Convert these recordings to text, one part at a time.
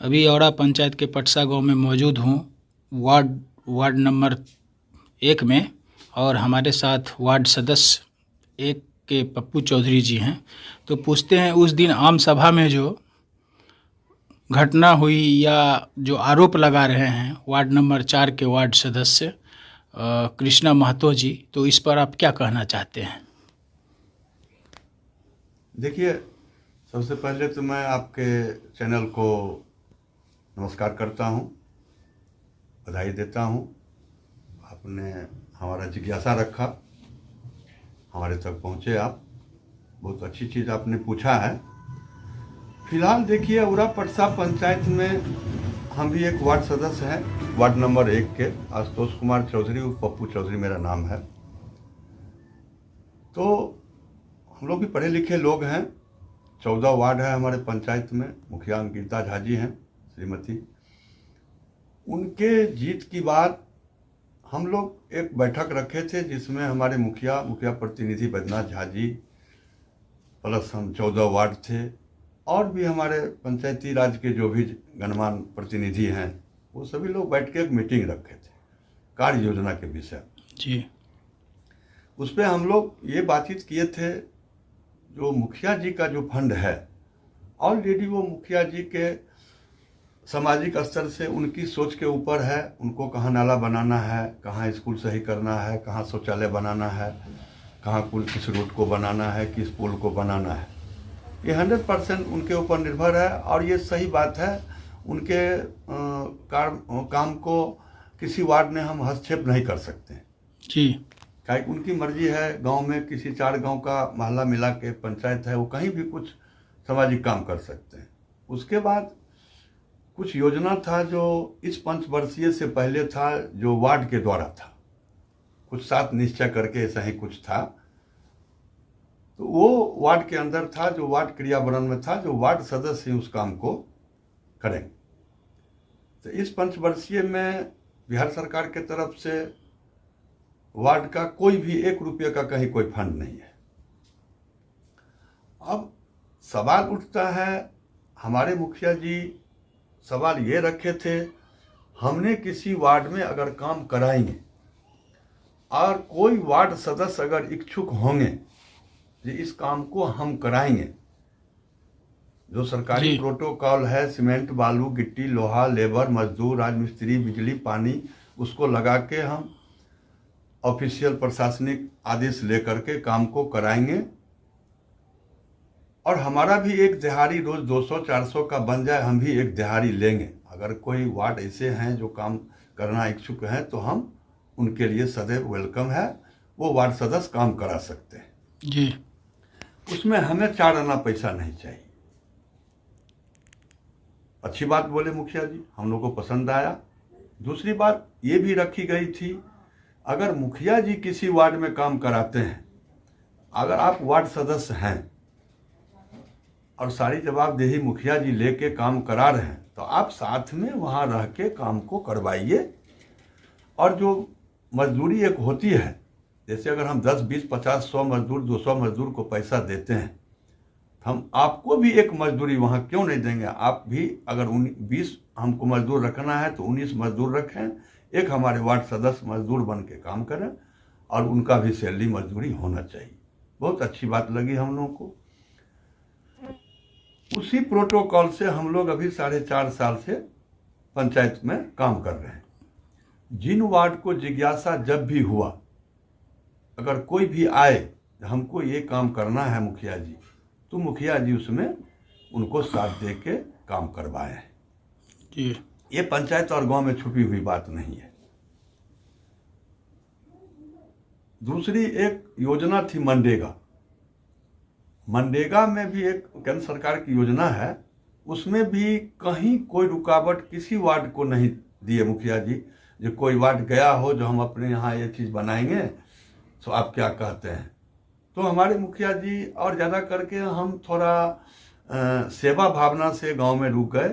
अभी औरा पंचायत के पटसा गांव में मौजूद हूँ, वार्ड नंबर 1 में। और हमारे साथ वार्ड सदस्य 1 के पप्पू चौधरी जी हैं। तो पूछते हैं, उस दिन आम सभा में जो घटना हुई या जो आरोप लगा रहे हैं वार्ड नंबर 4 के वार्ड सदस्य कृष्णा महतो जी, तो इस पर आप क्या कहना चाहते हैं? देखिए, सबसे पहले तो मैं आपके चैनल को नमस्कार करता हूं, बधाई देता हूं। आपने हमारा जिज्ञासा रखा, हमारे तक पहुंचे आप, बहुत अच्छी चीज़ आपने पूछा है। फिलहाल देखिए, उरा पटसा पंचायत में हम भी एक वार्ड सदस्य हैं, वार्ड नंबर 1 के आशुतोष कुमार चौधरी, पप्पू चौधरी मेरा नाम है। तो हम लोग भी पढ़े लिखे लोग हैं। 14 वार्ड है हमारे पंचायत में। मुखिया अंकिता झा जी हैं, श्रीमती। उनके जीत की बात हम लोग एक बैठक रखे थे, जिसमें हमारे मुखिया प्रतिनिधि बैद्यनाथ झा जी प्लस हम 14 वार्ड थे, और भी हमारे पंचायती राज के जो भी गणमान्य प्रतिनिधि हैं, वो सभी लोग बैठ के एक मीटिंग रखे थे कार्य योजना के विषय जी। उस पर हम लोग ये बातचीत किए थे, जो मुखिया जी का जो फंड है, ऑलरेडी वो मुखिया जी के सामाजिक स्तर से उनकी सोच के ऊपर है। उनको कहाँ नाला बनाना है, कहाँ स्कूल सही करना है, कहाँ शौचालय बनाना है, कहाँ कुल किस रोड को बनाना है, किस पुल को बनाना है, ये 100% उनके ऊपर निर्भर है। और ये सही बात है, उनके काम को किसी वार्ड में हम हस्तक्षेप नहीं कर सकते जी। क्या उनकी मर्जी है। गांव में किसी 4 गांव का मोहल्ला मिला के पंचायत है, वो कहीं भी कुछ सामाजिक काम कर सकते हैं। उसके बाद कुछ योजना था जो इस पंचवर्षीय से पहले था, जो वार्ड के द्वारा था, कुछ 7 निश्चय करके ऐसा ही कुछ था। तो वो वार्ड के अंदर था, जो वार्ड क्रियान्वयन में था, जो वार्ड सदस्य ही उस काम को करेंगे। तो इस पंचवर्षीय में बिहार सरकार के तरफ से वार्ड का कोई भी 1 रुपये का कहीं कोई फंड नहीं है। अब सवाल उठता है, हमारे मुखिया जी सवाल ये रखे थे, हमने किसी वार्ड में अगर काम कराएंगे और कोई वार्ड सदस्य अगर इच्छुक होंगे कि इस काम को हम कराएंगे, जो सरकारी प्रोटोकॉल है, सीमेंट बालू गिट्टी लोहा लेबर मजदूर राजमिस्त्री बिजली पानी, उसको लगा के हम ऑफिशियल प्रशासनिक आदेश लेकर के काम को कराएंगे। और हमारा भी एक दिहाड़ी रोज 200-400 का बन जाए, हम भी एक दिहाड़ी लेंगे। अगर कोई वार्ड ऐसे हैं जो काम करना इच्छुक हैं, तो हम उनके लिए सदैव वेलकम है, वो वार्ड सदस्य काम करा सकते हैं जी। उसमें हमें 4 आना पैसा नहीं चाहिए। अच्छी बात बोले मुखिया जी, हम लोग को पसंद आया। दूसरी बात ये भी रखी गई थी, अगर मुखिया जी किसी वार्ड में काम कराते हैं, अगर आप वार्ड सदस्य हैं और सारी जवाबदेही मुखिया जी लेके काम करा रहे हैं, तो आप साथ में वहाँ रह के काम को करवाइए। और जो मजदूरी एक होती है, जैसे अगर हम 10, 20, 50, 100 मजदूर 200 मजदूर को पैसा देते हैं, तो हम आपको भी एक मजदूरी वहाँ क्यों नहीं देंगे। आप भी अगर 20 हमको मजदूर रखना है तो 19 मजदूर रखें, एक हमारे वार्ड सदस्य मजदूर बन के काम करें, और उनका भी सैलरी मजदूरी होना चाहिए। बहुत अच्छी बात लगी हम लोगों को। उसी प्रोटोकॉल से हम लोग अभी 4.5 साल से पंचायत में काम कर रहे हैं। जिन वार्ड को जिज्ञासा जब भी हुआ, अगर कोई भी आए हमको ये काम करना है मुखिया जी, तो मुखिया जी उसमें उनको साथ दे के काम करवाए हैं जी। ये पंचायत और गांव में छुपी हुई बात नहीं है। दूसरी एक योजना थी मनरेगा। मनरेगा में भी एक केंद्र सरकार की योजना है, उसमें भी कहीं कोई रुकावट किसी वार्ड को नहीं दिए मुखिया जी। जो कोई वार्ड गया हो जो हम अपने यहाँ ये चीज़ बनाएंगे, तो आप क्या कहते हैं। तो हमारे मुखिया जी और ज़्यादा करके हम थोड़ा सेवा भावना से गांव में रुक गए।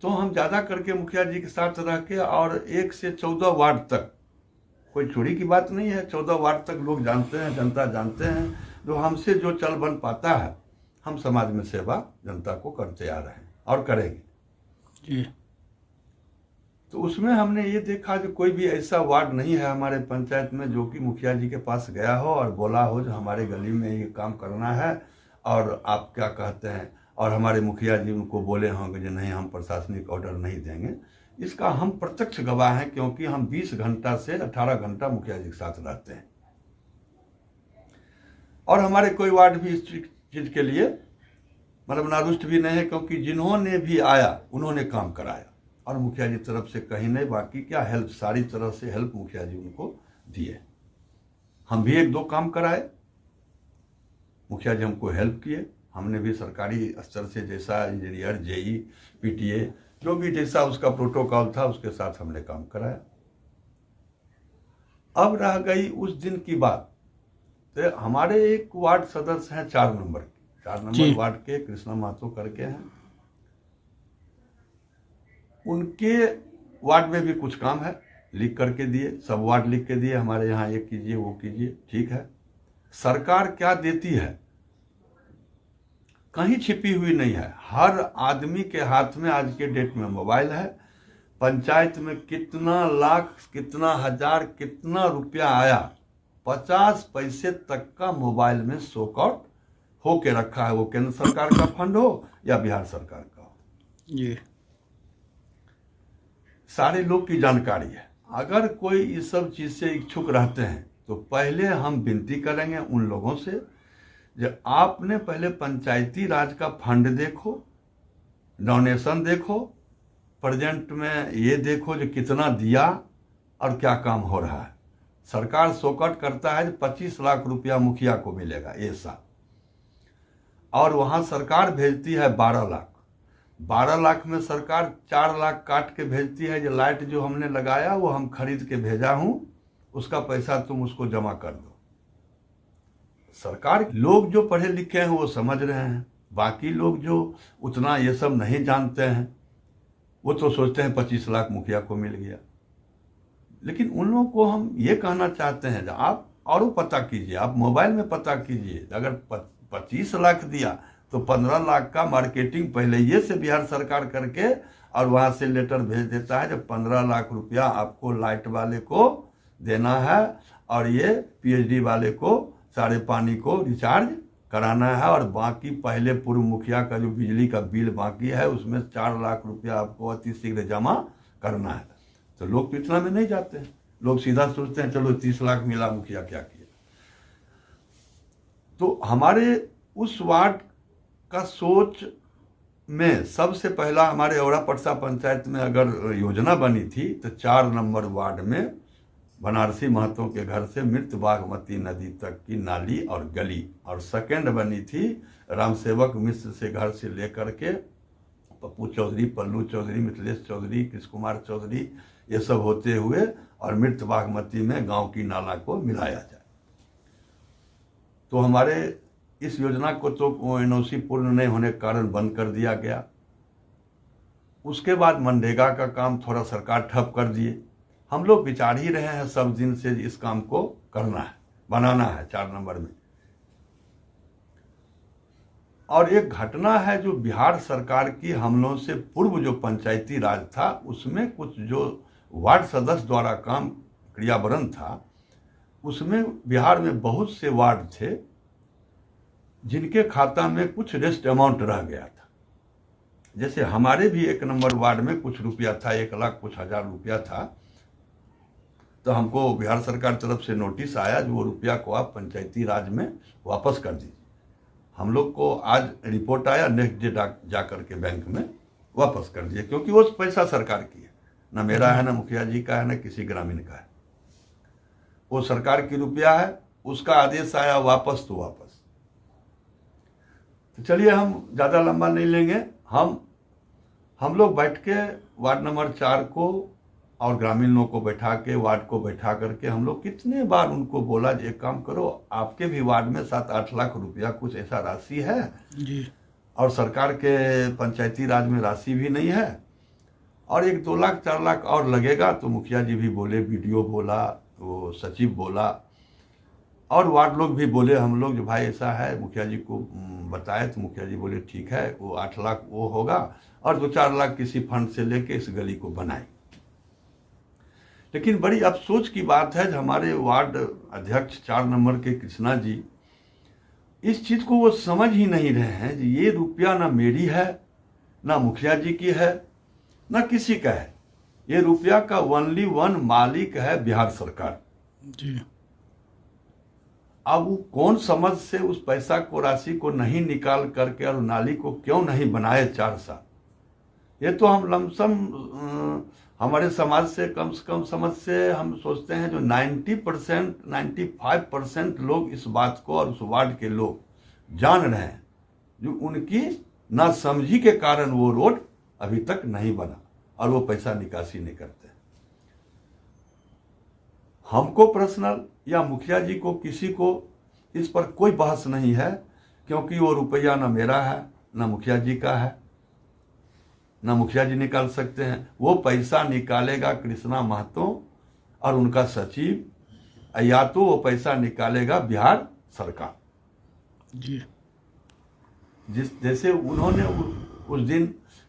तो हम ज़्यादा करके मुखिया जी के साथ रह के, और 1 से 14 वार्ड तक, कोई चोरी की बात नहीं है, 14 वार्ड तक लोग जानते हैं, जनता जानते हैं, जो हमसे जो चल बन पाता है, हम समाज में सेवा जनता को करते आ रहे हैं और करेंगे। जी तो उसमें हमने ये देखा कि कोई भी ऐसा वार्ड नहीं है हमारे पंचायत में जो कि मुखिया जी के पास गया हो और बोला हो जो हमारे गली में ये काम करना है और आप क्या कहते हैं, और हमारे मुखिया जी उनको बोले होंगे जो नहीं हम प्रशासनिक ऑर्डर नहीं देंगे। इसका हम प्रत्यक्ष गवाह हैं, क्योंकि हम 20 घंटा से 18 घंटा मुखिया जी के साथ रहते हैं और हमारे कोई वार्ड भी इस चीज के लिए मतलब नारुष्ट भी नहीं है, क्योंकि जिन्होंने भी आया उन्होंने काम कराया और मुखिया जी तरफ से कहीं नहीं, बाकी क्या हेल्प सारी तरह से हेल्प मुखिया जी उनको दिए। हम भी 1-2 काम कराए, मुखिया जी हमको हेल्प किए। हमने भी सरकारी स्तर से जैसा इंजीनियर, जेई, पीटीए जो भी जैसा उसका प्रोटोकॉल था उसके साथ हमने काम कराया। अब रह गई उस दिन की बात, तो हमारे एक वार्ड सदस्य हैं 4 नंबर के, 4 नंबर वार्ड के कृष्णा महतो करके हैं। उनके वार्ड में भी कुछ काम है, लिख करके दिए, सब वार्ड लिख के दिए हमारे यहाँ ये कीजिए वो कीजिए, ठीक है। सरकार क्या देती है कहीं छिपी हुई नहीं है, हर आदमी के हाथ में आज के डेट में मोबाइल है। पंचायत में कितना लाख, कितना हजार, कितना रुपया आया, 50 पैसे तक का मोबाइल में शोकआउट होके रखा है, वो केंद्र सरकार का फंड हो या बिहार सरकार का हो। जी सारे लोग की जानकारी है। अगर कोई इस सब चीज से इच्छुक रहते हैं तो पहले हम विनती करेंगे उन लोगों से, जो आपने पहले पंचायती राज का फंड देखो, डोनेशन देखो, प्रेजेंट में ये देखो जो कितना दिया और क्या काम हो रहा है। सरकार शोकट करता है 25 लाख रुपया मुखिया को मिलेगा ये साल, और वहां सरकार भेजती है 12 लाख। 12 लाख में सरकार 4 लाख काट के भेजती है, जो लाइट जो हमने लगाया वो हम खरीद के भेजा हूं, उसका पैसा तुम उसको जमा कर दो। सरकार, लोग जो पढ़े लिखे हैं वो समझ रहे हैं, बाकी लोग जो उतना ये सब नहीं जानते हैं वो तो सोचते हैं 25 लाख मुखिया को मिल गया। लेकिन उन लोगों को हम ये कहना चाहते हैं जो आप और पता कीजिए, आप मोबाइल में पता कीजिए, अगर 25 लाख दिया तो 15 लाख का मार्केटिंग पहले ये से बिहार सरकार करके और वहां से लेटर भेज देता है जब 15 लाख रुपया आपको लाइट वाले को देना है और ये पीएचडी वाले को सारे पानी को रिचार्ज कराना है, और बाकी पहले पूर्व मुखिया का जो बिजली का बिल बाकी है उसमें 4 लाख रुपया आपको अति शीघ्र जमा करना है। तो लोग तो इतना में नहीं जाते हैं, लोग सीधा सोचते हैं चलो 30 लाख मिला, मुखिया क्या किया। तो हमारे उस वार्ड का सोच में सबसे पहला हमारे औरा पटसा पंचायत में अगर योजना बनी थी तो 4 नंबर वार्ड में बनारसी महतो के घर से मृत बागमती नदी तक की नाली और गली, और सेकंड बनी थी रामसेवक मिश्र से घर से लेकर के पप्पू चौधरी, पल्लू चौधरी, मिथिलेश चौधरी, कृष्ण कुमार चौधरी, ये सब होते हुए और मृत बागमती में गांव की नाला को मिलाया जाए। तो हमारे इस योजना को तो एनओसी पूर्ण नहीं होने के कारण बंद कर दिया गया। उसके बाद मनरेगा का काम थोड़ा सरकार ठप कर दिए। हम लोग विचार ही रहे हैं सब दिन से इस काम को करना है, बनाना है 4 नंबर में। और एक घटना है जो बिहार सरकार की हमलों से पूर्व जो पंचायती राज था उसमें कुछ जो वार्ड सदस्य द्वारा काम क्रियावरण था, उसमें बिहार में बहुत से वार्ड थे जिनके खाता में कुछ रेस्ट अमाउंट रह गया था। जैसे हमारे भी 1 नंबर वार्ड में कुछ रुपया था, 1 लाख कुछ हजार रुपया था। तो हमको बिहार सरकार तरफ से नोटिस आया जो वो रुपया को आप पंचायती राज में वापस कर दीजिए। हम लोग को आज रिपोर्ट आया, नेक्स्ट डे जा करके बैंक में वापस कर दिए, क्योंकि वो पैसा सरकार की है, ना मेरा है, ना मुखिया जी का है, ना किसी ग्रामीण का है। वो सरकार की रुपया है, उसका आदेश आया वापस तो वापस। तो चलिए हम ज़्यादा लंबा नहीं लेंगे। हम लोग बैठ के वार्ड नंबर 4 को और ग्रामीण लोगों को बैठा के, वार्ड को बैठा करके हम लोग कितने बार उनको बोला एक काम करो, आपके भी वार्ड में 7-8 लाख रुपया कुछ ऐसा राशि है जी, और सरकार के पंचायती राज में राशि भी नहीं है, और 1-2 लाख 4 लाख और लगेगा। तो मुखिया जी भी बोले, बीडीओ बोला, वो सचिव बोला, और वार्ड लोग भी बोले, हम लोग जो भाई ऐसा है, मुखिया जी को बताए तो मुखिया जी बोले ठीक है, वो 8 लाख वो होगा और 2-4 लाख किसी फंड से लेके इस गली को बनाए। लेकिन बड़ी अफसोस की बात है, हमारे वार्ड अध्यक्ष 4 नंबर के कृष्णा जी इस चीज को वो समझ ही नहीं रहे हैं कि ये रुपया ना मेरी है, ना मुखिया जी की है, ना किसी का है। ये रुपया का ओनली वन मालिक है बिहार सरकार जी। अब वो कौन समझ से उस पैसा को, राशि को नहीं निकाल करके और नाली को क्यों नहीं बनाए 4 साल। ये तो हम लमसम हमारे समाज से कम समझ से हम सोचते हैं जो 90% 95% लोग इस बात को और उस वार्ड के लोग जान रहे हैं, जो उनकी नासमझी के कारण वो रोड अभी तक नहीं बना और वो पैसा निकासी नहीं करते। हमको पर्सनल या मुखिया जी को किसी को इस पर कोई बहस नहीं है, क्योंकि वो रुपया ना मेरा है, ना मुखिया जी का है, ना मुखिया जी निकाल सकते हैं। वो पैसा निकालेगा कृष्णा महतो और उनका सचिव, या तो वो पैसा निकालेगा बिहार सरकार जी। जैसे उन्होंने उस दिन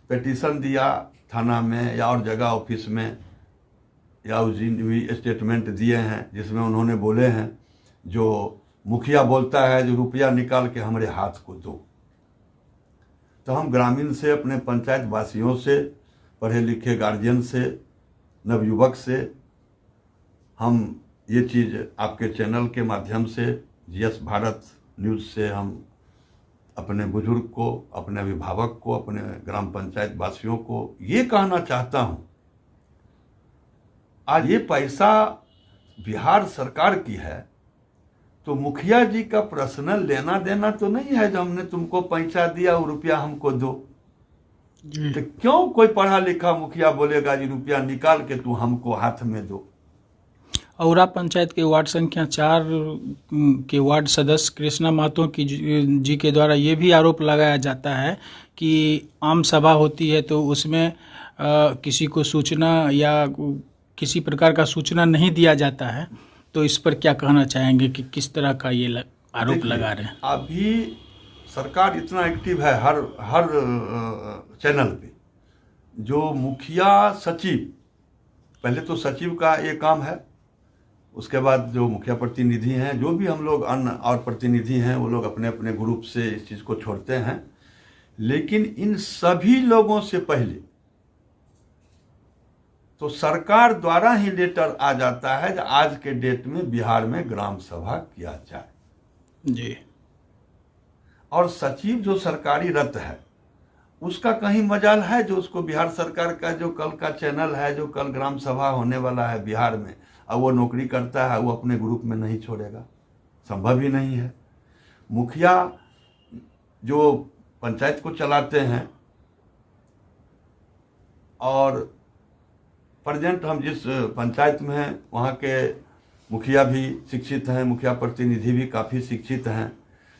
पिटीशन दिया थाना में या और जगह ऑफिस में, या उस दिन भी स्टेटमेंट दिए हैं जिसमें उन्होंने बोले हैं जो मुखिया बोलता है जो रुपया निकाल के हमारे हाथ को दो। तो हम ग्रामीण से, अपने पंचायत वासियों से, पढ़े लिखे गार्जियन से, नवयुवक से हम ये चीज़ आपके चैनल के माध्यम से, जीएस भारत न्यूज़ से हम अपने बुजुर्ग को, अपने अभिभावक को, अपने ग्राम पंचायत वासियों को ये कहना चाहता हूँ, आज ये पैसा बिहार सरकार की है तो मुखिया जी का पर्सनल लेना देना तो नहीं है जो हमने तुमको पैसा दिया वो रुपया हमको दो। तो क्यों कोई पढ़ा लिखा मुखिया बोलेगा जी रुपया निकाल के तू हमको हाथ में दो। औरा पंचायत के वार्ड संख्या 4 के वार्ड सदस्य कृष्णा महतो जी के द्वारा ये भी आरोप लगाया जाता है कि आम सभा होती है तो उसमें किसी को सूचना या किसी प्रकार का सूचना नहीं दिया जाता है, तो इस पर क्या कहना चाहेंगे कि किस तरह का ये आरोप लगा रहे हैं? अभी सरकार इतना एक्टिव है हर चैनल पे, जो मुखिया सचिव, पहले तो सचिव का ये काम है, उसके बाद जो मुखिया प्रतिनिधि हैं, जो भी हम लोग अन्य और प्रतिनिधि हैं, वो लोग अपने अपने ग्रुप से इस चीज़ को छोड़ते हैं। लेकिन इन सभी लोगों से पहले तो सरकार द्वारा ही लेटर आ जाता है कि आज के डेट में बिहार में ग्राम सभा किया जाए जी। और सचिव जो सरकारी रत है उसका कहीं मजाल है जो उसको बिहार सरकार का जो कल का चैनल है, जो कल ग्राम सभा होने वाला है बिहार में, अब वो नौकरी करता है, वो अपने ग्रुप में नहीं छोड़ेगा, संभव ही नहीं है। मुखिया जो पंचायत को चलाते हैं और प्रेजेंट हम जिस पंचायत में हैं वहाँ के मुखिया भी शिक्षित हैं, मुखिया प्रतिनिधि भी काफ़ी शिक्षित हैं,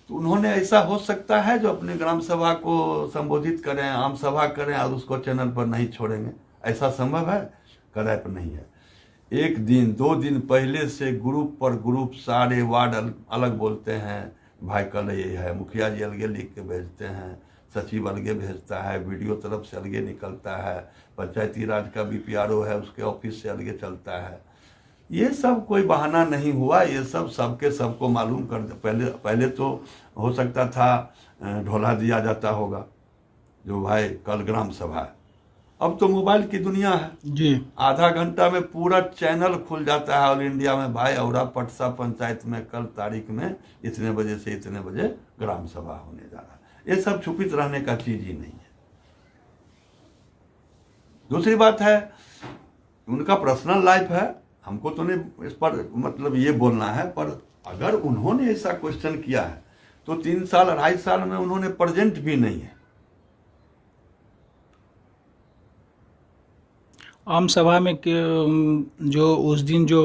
तो उन्होंने ऐसा हो सकता है जो अपने ग्राम सभा को संबोधित करें, आम सभा करें और उसको चैनल पर नहीं छोड़ेंगे, ऐसा संभव है? कदापि पर नहीं है। 1 दिन 2 दिन पहले से ग्रुप पर ग्रुप सारे वार्ड अलग बोलते हैं, भाई कल ये है, मुखिया जी अलगे लिख के भेजते हैं, सचिव अलगे भेजता है, वीडियो तरफ से अलगे निकलता है, पंचायती राज का बीपीआरओ है उसके ऑफिस से अलगे चलता है। ये सब कोई बहाना नहीं हुआ, ये सब सबके सबको मालूम कर पहले तो हो सकता था ढोला दिया जाता होगा जो भाई कल ग्राम सभा है, अब तो मोबाइल की दुनिया है जी। आधा घंटा में पूरा चैनल खुल जाता है ऑल इंडिया में, भाई औरा पटसा पंचायत में कल तारीख में इतने बजे से इतने बजे ग्राम सभा होने जा रहा है। ये सब छुपित रहने का चीज ही नहीं है। दूसरी बात है उनका पर्सनल लाइफ है, हमको तो नहीं इस पर मतलब ये बोलना है, पर अगर उन्होंने ऐसा क्वेश्चन किया है तो 3 साल 2.5 साल में उन्होंने प्रेजेंट भी नहीं है। आम सभा में जो उस दिन जो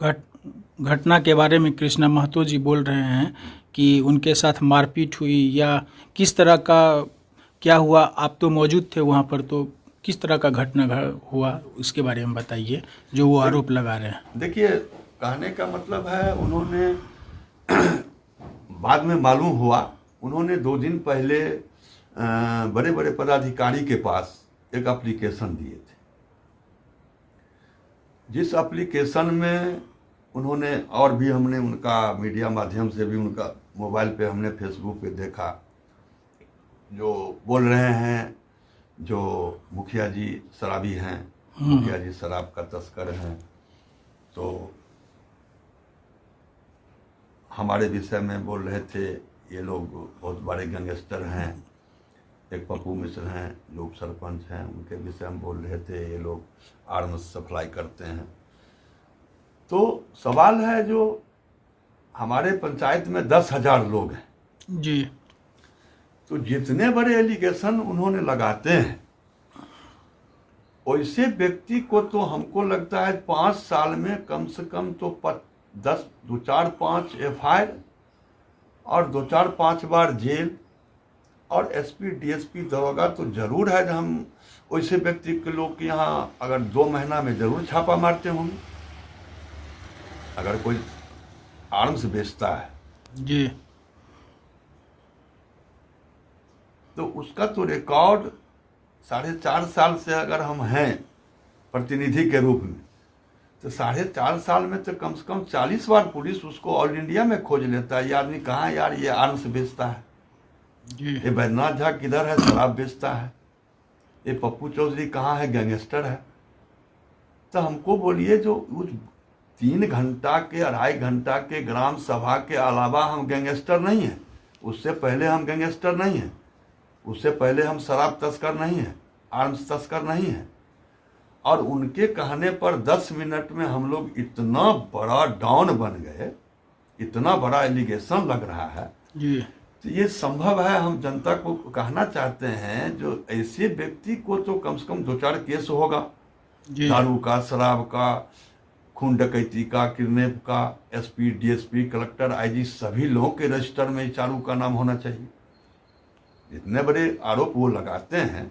घटना के बारे में कृष्णा महतो जी बोल रहे हैं कि उनके साथ मारपीट हुई या किस तरह का क्या हुआ, आप तो मौजूद थे वहाँ पर, तो किस तरह का घटना हुआ उसके बारे में बताइए जो वो आरोप लगा रहे हैं। देखिए कहने का मतलब है उन्होंने बाद में मालूम हुआ, उन्होंने 2 दिन पहले बड़े बड़े पदाधिकारी के पास एक एप्लीकेशन दिए थे, जिस एप्लीकेशन में उन्होंने, और भी हमने उनका मीडिया माध्यम से भी उनका मोबाइल पे हमने फेसबुक पे देखा, जो बोल रहे हैं जो मुखिया जी शराबी हैं, मुखिया जी शराब का तस्कर हैं, तो हमारे विषय में बोल रहे थे ये लोग बहुत बड़े गैंगस्टर हैं। एक पप्पू मिश्र हैं जो उप सरपंच हैं, उनके विषय में बोल रहे थे ये लोग आर्म्स सप्लाई करते हैं। तो सवाल है, जो हमारे पंचायत में 10,000 लोग हैं जी, तो जितने बड़े एलिगेशन उन्होंने लगाते हैं, वैसे व्यक्ति को तो हमको लगता है 5 साल में कम से कम तो 2-4-5 FIR और 2-4-5 बार जेल और SP DSP दरोगा तो जरूर है। हम वैसे व्यक्ति के लोग के यहाँ अगर 2 महीना में जरूर छापा मारते होंगे, अगर कोई आर्म्स बेचता है जी, तो उसका तो रिकॉर्ड 4.5 साल से अगर हम हैं प्रतिनिधि के रूप में, तो 4.5 साल में तो कम से कम 40 बार पुलिस उसको ऑल इंडिया में खोज लेता है। ये आदमी कहाँ यार, ये आर्म्स बेचता है, ये बैद्यनाथ झा किधर है, शराब बेचता है, ये पप्पू चौधरी कहाँ है, गैंगस्टर है। तो हमको बोलिए, जो उस 3 घंटा के 2.5 घंटा के ग्राम सभा के अलावा हम गैंगस्टर नहीं हैं, उससे पहले हम गैंगस्टर नहीं हैं, उससे पहले हम शराब तस्कर नहीं हैं, आर्म्स तस्कर नहीं हैं, और उनके कहने पर 10 मिनट में हम लोग इतना बड़ा डॉन बन गए, इतना बड़ा एलिगेशन लग रहा है जी। तो ये संभव है। हम जनता को कहना चाहते हैं, जो ऐसे व्यक्ति को तो कम से कम 2-4 केस होगा, दारू का, शराब का, खून डकैती का, किडनैप का, SP DSP कलेक्टर IG सभी लोगों के रजिस्टर में चारू का नाम होना चाहिए। इतने बड़े आरोप वो लगाते हैं,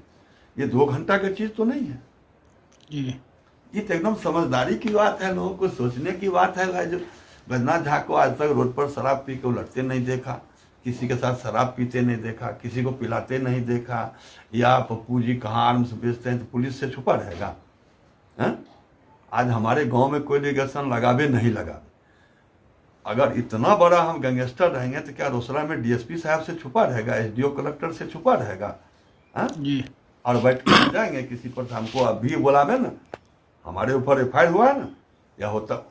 ये 2 घंटा की चीज तो नहीं है जी। ये तो एकदम समझदारी की बात है, लोगों को सोचने की बात है। भाई, जो बैद्यनाथ झा को आज तक रोड पर शराब पी के लड़ते नहीं देखा, किसी के साथ शराब पीते नहीं देखा, किसी को पिलाते नहीं देखा, या पप्पू जी कहाँ आर्म्स बेचते हैं तो पुलिस से छुपा रहेगा है? आज हमारे गांव में कोई लिगेशन लगावे नहीं लगावे, अगर इतना बड़ा हम गैंगस्टर रहेंगे तो क्या रोसड़ा में DSP साहब से छुपा रहेगा, SDO कलेक्टर से छुपा रहेगा जी। और बैठ के जाएंगे किसी पर, हमको अभी बुलावे ना, हमारे ऊपर FIR हुआ है ना, या होता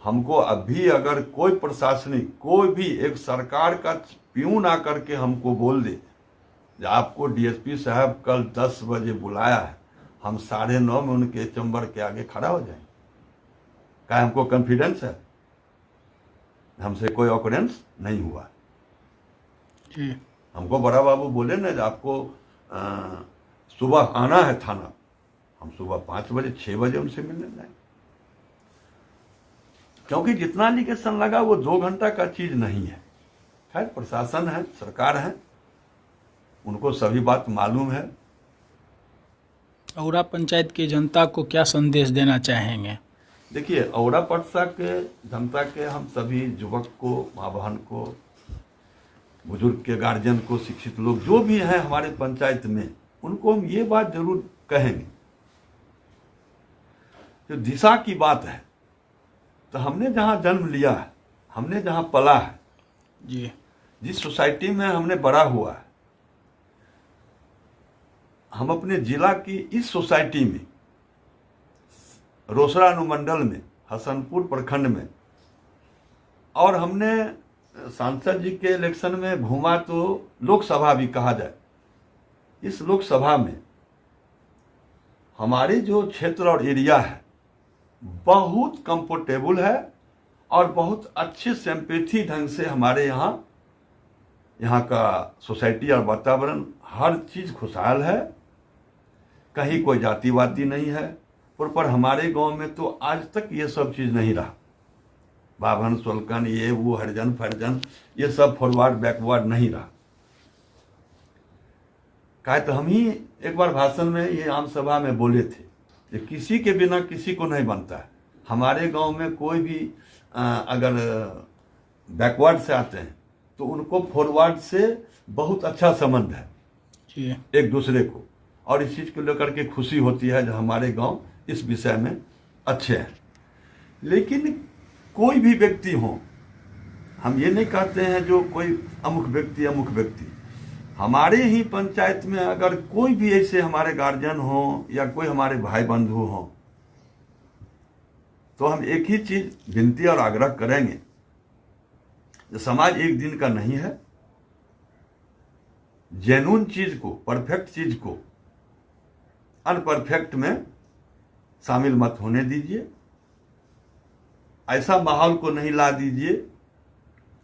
हमको अभी अगर कोई प्रशासनिक, कोई भी एक सरकार का प्यून आकर के हमको बोल दे कि आपको DSP साहब कल 10 बजे बुलाया है, हम 9:30 में उनके चैम्बर के आगे खड़ा हो जाएंगे। क्या हमको कॉन्फिडेंस है? हमसे कोई ऑकरेंस नहीं हुआ जी। हमको बड़ा बाबू बोले ना, आपको सुबह आना है थाना, हम सुबह 5 बजे 6 बजे उनसे मिलने जाएंगे, क्योंकि जितना एलिगेशन लगा वो 2 घंटा का चीज नहीं है। खैर, प्रशासन है, सरकार है, उनको सभी बात मालूम है। औरा पंचायत की जनता को क्या संदेश देना चाहेंगे? देखिए, औरा पटसा के जनता के हम सभी युवक को, माँ बहन को, बुजुर्ग के गार्जियन को, शिक्षित लोग जो भी हैं हमारे पंचायत में, उनको हम ये बात जरूर कहेंगे, जो दिशा की बात है, तो हमने जहाँ जन्म लिया है, हमने जहाँ पला है जी, जिस सोसाइटी में हमने बड़ा हुआ है, हम अपने जिला की इस सोसाइटी में, रोसड़ा अनुमंडल में, हसनपुर प्रखंड में, और हमने सांसद जी के इलेक्शन में घूमा तो लोकसभा भी कहा जाए, इस लोकसभा में हमारे जो क्षेत्र और एरिया है बहुत कंफर्टेबल है और बहुत अच्छे सिंपैथी ढंग से हमारे यहाँ का सोसाइटी और वातावरण हर चीज़ खुशहाल है, कहीं कोई जातिवादी नहीं है। पर हमारे गांव में तो आज तक ये सब चीज़ नहीं रहा, बाभन सोलकन, ये वो, हरिजन फरिजन, ये सब फॉरवर्ड बैकवर्ड नहीं रहा। कहा तो हम ही एक बार भाषण में, ये आम सभा में बोले थे कि किसी के बिना किसी को नहीं बनता है। हमारे गांव में कोई भी अगर बैकवर्ड से आते हैं तो उनको फॉरवर्ड से बहुत अच्छा संबंध है जी। एक दूसरे को, और इस चीज़ को लेकर के खुशी होती है जो हमारे गांव इस विषय में अच्छे हैं। लेकिन कोई भी व्यक्ति हो, हम ये नहीं कहते हैं जो कोई अमुक व्यक्ति, हमारे ही पंचायत में अगर कोई भी ऐसे हमारे गार्जियन हो या कोई हमारे भाई बंधु हो, तो हम एक ही चीज विनती और आग्रह करेंगे, समाज एक दिन का नहीं है। जेन्युइन चीज को, परफेक्ट चीज को अनपरफेक्ट में शामिल मत होने दीजिए। ऐसा माहौल को नहीं ला दीजिए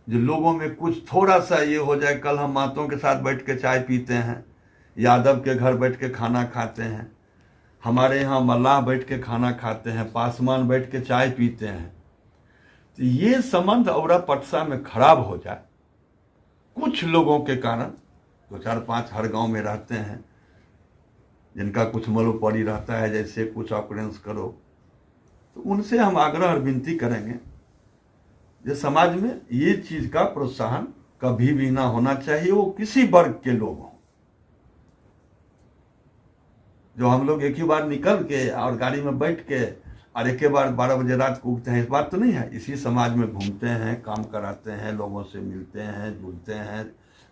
जो लोगों में कुछ थोड़ा सा ये हो जाए, कल हम मातों के साथ बैठ के चाय पीते हैं, यादव के घर बैठ के खाना खाते हैं, हमारे यहाँ मल्लाह बैठ के खाना खाते हैं, पासवान बैठ के चाय पीते हैं, तो ये संबंध और पटसा में खराब हो जाए कुछ लोगों के कारण। 2-4-5 हर गांव में रहते हैं जिनका कुछ मलोपड़ी रहता है, जैसे कुछ ऑकरेंस करो, तो उनसे हम आग्रह और विनती करेंगे जो समाज में ये चीज का प्रोत्साहन कभी भी ना होना चाहिए, वो किसी वर्ग के लोग हों। जो हम लोग एक ही बार निकल के और गाड़ी में बैठ के और एक ही बार 12 बजे रात को उगते हैं, इस बात तो नहीं है। इसी समाज में घूमते हैं, काम कराते हैं, लोगों से मिलते हैं, जुलते हैं,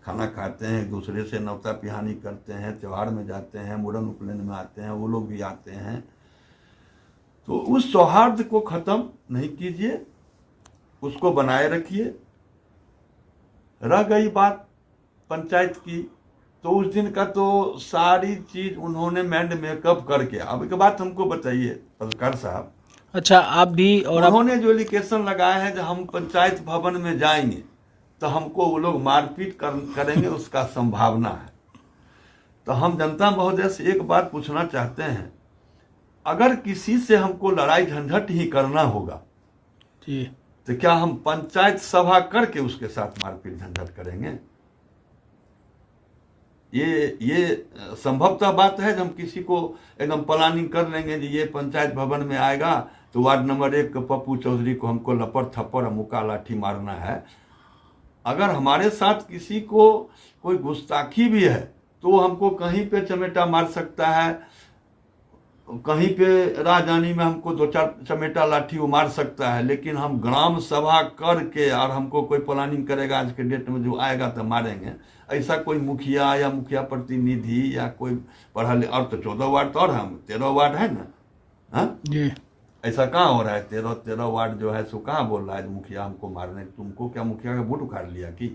खाना खाते हैं, एक दूसरे से नौता पिहानी करते हैं, त्यौहार में जाते हैं, मुड़न उपनयन में आते हैं, वो लोग भी आते हैं। तो उस सौहार्द को खत्म नहीं कीजिए, उसको बनाए रखिए। रह गई बात पंचायत की, तो उस दिन का तो सारी चीज उन्होंने मैंड मेकअप करके, अब एक बात हमको बताइए पत्रकार साहब। अच्छा, आप भी और उन्होंने जो एलिगेशन लगाया है कि हम पंचायत भवन में जाएंगे तो हमको वो लोग मारपीट करेंगे, उसका संभावना है। तो हम जनता महोदय से एक बात पूछना चाहते हैं, अगर किसी से हमको लड़ाई झंझट ही करना होगा जी, तो क्या हम पंचायत सभा करके उसके साथ मारपीट झंझट करेंगे? ये संभवतः बात है। हम किसी को एकदम प्लानिंग कर लेंगे कि ये पंचायत भवन में आएगा तो वार्ड नंबर 1 पप्पू चौधरी को हमको लपड़ थप्पड़ मुक्का लाठी मारना है। अगर हमारे साथ किसी को कोई गुस्ताखी भी है तो हमको कहीं पे चमेटा मार सकता है, कहीं पे राजधानी में हमको 2-4 चमेटा लाठी वो मार सकता है, लेकिन हम ग्राम सभा करके और हमको कोई प्लानिंग करेगा आज के डेट में जो आएगा तो मारेंगे, ऐसा कोई मुखिया या मुखिया प्रतिनिधि या कोई पढ़ा ले, और तो 14 वार्ड तो और हम 13 वार्ड है ना, हाँ जी, ऐसा कहाँ हो रहा है? 13 वार्ड जो है सो कहाँ बोल रहा है मुखिया हमको मारने? तुमको क्या मुखिया का वोट उखाड़ लिया कि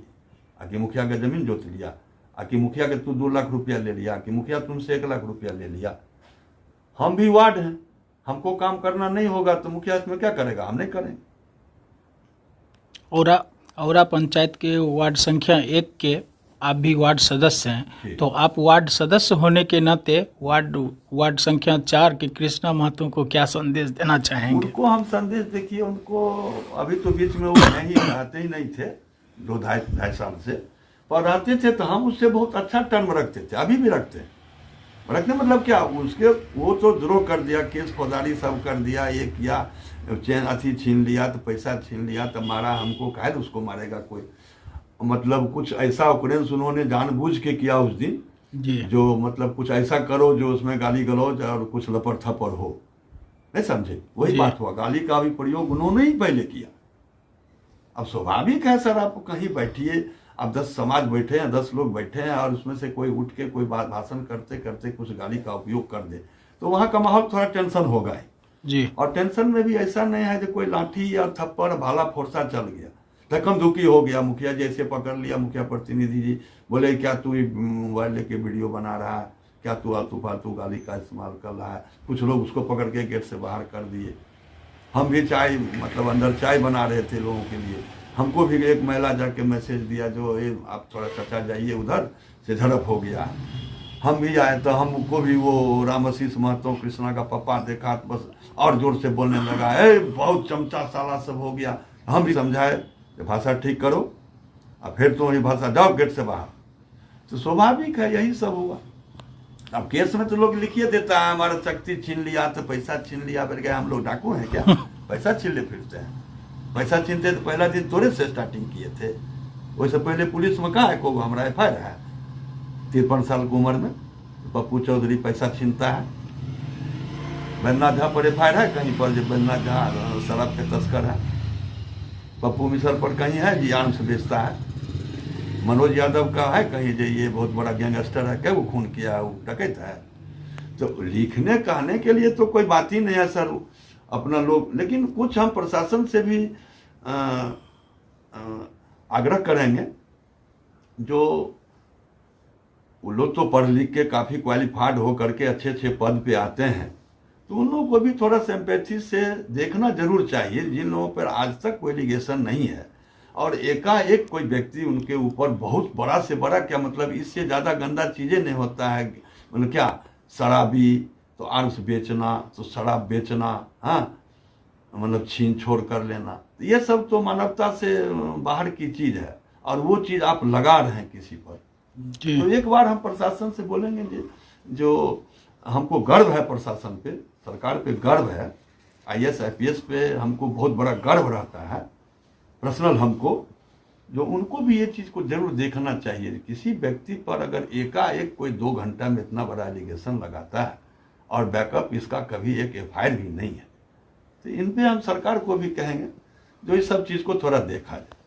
आकि मुखिया का जमीन जोत लिया, आकि मुखिया के तू 2 लाख रुपया ले लिया, कि मुखिया तुमसे 1 लाख रुपया ले लिया? हम भी वार्ड हैं, हमको काम करना नहीं होगा तो मुखिया इसमें क्या करेगा? हम नहीं करेंगे। औरा पंचायत के वार्ड संख्या 1 के आप भी वार्ड सदस्य हैं, तो आप वार्ड सदस्य होने के नाते वार्ड संख्या 4 के कृष्णा महतो को क्या संदेश देना चाहेंगे? उनको हम संदेश, देखिए उनको अभी तो बीच में वो नहीं रहते ही नहीं थे 2-2.5 साल से, पर रहते थे तो हम उससे बहुत अच्छा टर्म रखते थे, अभी भी रखते हैं। रखने मतलब क्या, उसके वो तो द्रोह कर दिया, केस फौजदारी सब कर दिया, ये किया, चैन अथी छीन लिया तो पैसा छीन लिया तो मारा, हमको काहे उसको मारेगा कोई? मतलब कुछ ऐसा ऑकरेंस उन्होंने जानबूझ के किया उस दिन जी, जो मतलब कुछ ऐसा करो जो उसमें गाली गलौज और कुछ लपड़ थप्पड़ हो, नहीं समझे? वही बात हुआ, गाली का भी प्रयोग उन्होंने ही पहले किया। अब स्वाभाविक है सर, आप कहीं बैठिए, अब 10 समाज बैठे हैं, 10 लोग बैठे हैं और उसमें से कोई उठ के कोई बात भाषण करते करते कुछ गाली का उपयोग कर दे तो वहाँ का माहौल थोड़ा टेंशन होगा ही जी। और टेंशन में भी ऐसा नहीं है कि कोई लाठी या थप्पड़ भाला फोर्सा चल गया, धक्कम धुकी हो गया, मुखिया जी ऐसे पकड़ लिया, मुखिया प्रतिनिधि जी बोले क्या तू मोबाइल लेके वीडियो बना रहा है, क्या तू आलतू फालतू गाली का इस्तेमाल कर रहा है? कुछ लोग उसको पकड़ के गेट से बाहर कर दिए। हम भी चाय मतलब अंदर चाय बना रहे थे लोगों के लिए, हमको भी एक महिला जाके मैसेज दिया जो ये आप थोड़ा चचा जाइए उधर से, झड़प हो गया। हम भी आए तो हमको भी वो रामशीष महतो कृष्णा का पापा देखा तो बस और जोर से बोलने लगा, बहुत चमचा साला सब हो गया। हम भी समझाए भाषा ठीक करो और फिर तो ये भाषा जाओ गेट से बाहर। तो स्वाभाविक है यही सब हुआ। अब केस में तो लोग लिखिए देता है हमारा शक्ति छीन लिया तो पैसा छीन लिया, फिर गए हम लोग डाकू हैं क्या? पैसा छीन ले फिरते हैं। पैसा छीनते तो पहला दिन तोरे से स्टार्टिंग किए थे। वैसे पहले पुलिस में कहा है को हमारा FIR है 53 साल की उम्र में पप्पू चौधरी पैसा छीनता है। बैद्यनाथ झा पर FIR है कहीं पर जो बैद्यनाथ झा शराब के तस्कर है। पप्पू मिश्र पर कहीं है जी आर्म्स बेचता है। मनोज यादव का है कहीं जो ये बहुत बड़ा गैंगस्टर है, क्या वो खून किया है, वो डकैत है। तो लिखने कहने के लिए तो कोई बात ही नहीं है सर अपना लोग, लेकिन कुछ हम प्रशासन से भी आग्रह करेंगे। जो वो लोग तो पढ़ लिख के काफ़ी क्वालिफाइड हो करके अच्छे अच्छे पद पे आते हैं, तो उन लोगों को भी थोड़ा सिंपैथी से देखना जरूर चाहिए जिन लोगों पर आज तक कोई एलिगेशन नहीं है। और एकाएक कोई व्यक्ति उनके ऊपर बहुत बड़ा से बड़ा, क्या मतलब इससे ज़्यादा गंदा चीज़ें नहीं होता है। मतलब क्या शराबी तो आर्म्स बेचना, तो शराब बेचना, हाँ मतलब छीन छोड़ कर लेना, ये सब तो मानवता से बाहर की चीज़ है। और वो चीज़ आप लगा रहे हैं किसी पर, तो एक बार हम प्रशासन से बोलेंगे जो हमको गर्व है प्रशासन पे, सरकार पे गर्व है, IAS IPS पे हमको बहुत बड़ा गर्व रहता है पर्सनल हमको, जो उनको भी ये चीज़ को जरूर देखना चाहिए। किसी व्यक्ति पर अगर एकाएक कोई 2 घंटा में इतना बड़ा एलिगेशन लगाता है और बैकअप इसका कभी एक FIR भी नहीं है, तो इन पे हम सरकार को भी कहेंगे जो इस सब चीज़ को थोड़ा देखा जाए।